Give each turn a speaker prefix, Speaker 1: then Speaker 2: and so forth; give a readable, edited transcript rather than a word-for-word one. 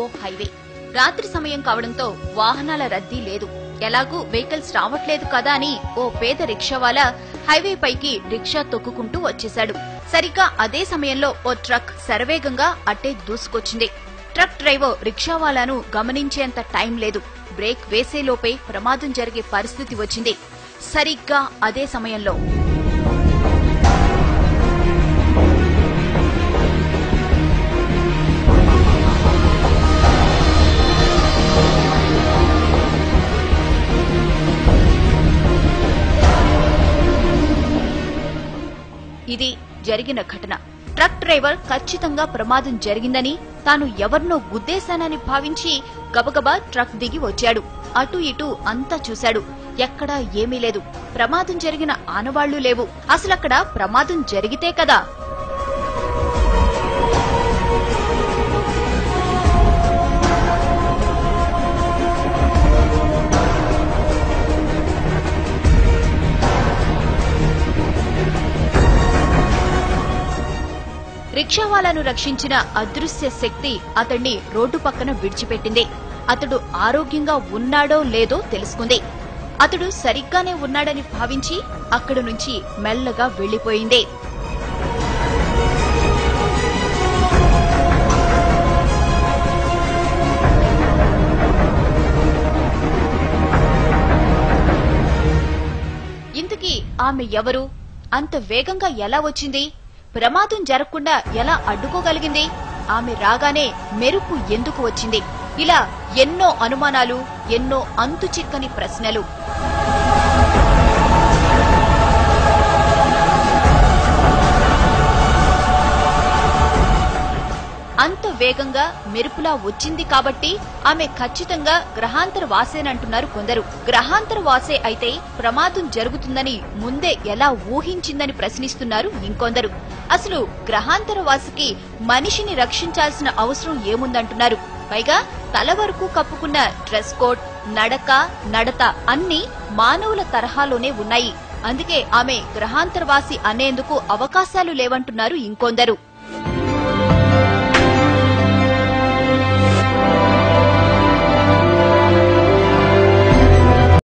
Speaker 1: ఓ highway. రాత్రి సమయం కావడంతో వాహనాల రద్దీ లేదు. ఎలాగూ వెహికల్స్ రావట్లేదు కదా అని ఓ పేద రిక్షావాలా హైవే పైకి రిక్షా తొక్కుకుంటూ వచ్చేశాడు. సరిగ్గా అదే సమయంలో ఓ ట్రక్ శరవేగంగా అట్టే దూసుకొచ్చింది. ట్రక్ డ్రైవర్ రిక్షావాలాను గమనించేంత టైం లేదు. బ్రేక్ వేసేలోపే ప్రమాదం జరిగే పరిస్థితి వచ్చింది. సరిగ్గా అదే సమయంలో ఇది జరిగిన ఘటన. ట్రక్ డ్రైవర్ ఖచ్చితంగా ప్రమాదం జరిగిందని, తాను ఎవరినో గుద్దేశానని భావించి గబగబా ట్రక్ దిగి వచ్చాడు. అటు ఇటు అంతా చూశాడు. ఎక్కడా ఏమీ లేదు. ప్రమాదం జరిగిన ఆనవాళ్లు లేవు. అసలక్కడ ప్రమాదం జరిగితే కదా. రిక్షావాలాను రక్షించిన అదృశ్య శక్తి అతణ్ణి రోడ్డు పక్కన విడిచిపెట్టింది. అతడు ఆరోగ్యంగా ఉన్నాడో లేదో తెలుసుకుంది. అతడు సరిగ్గానే ఉన్నాడని భావించి అక్కడి నుంచి మెల్లగా వెళ్లిపోయింది. ఇంతకీ ఆమె ఎవరు? అంత వేగంగా ఎలా వచ్చింది? ప్రమాదం జరగకుండా ఎలా అడ్డుకోగలిగింది? ఆమె రాగానే మెరుపు ఎందుకు వచ్చింది? ఇలా ఎన్నో అనుమానాలు, ఎన్నో అంతుచిక్కని ప్రశ్నలు. అంత వేగంగా మెరుపులా వచ్చింది కాబట్టి ఆమె ఖచ్చితంగా గ్రహాంతర వాసేనంటున్నారు కొందరు. గ్రహాంతర వాసే అయితే ప్రమాదం జరుగుతుందని ముందే ఎలా ఊహించిందని ప్రశ్నిస్తున్నారు ఇంకొందరు. అసలు గ్రహాంతర వాసికి మనిషిని రక్షించాల్సిన అవసరం ఏముందంటున్నారు. పైగా తల వరకు కప్పుకున్న డ్రెస్ కోడ్, నడక, నడత అన్నీ మానవుల తరహాలోనే ఉన్నాయి. అందుకే ఆమె గ్రహాంతరవాసి అనేందుకు అవకాశాలు లేవంటున్నారు ఇంకొందరు.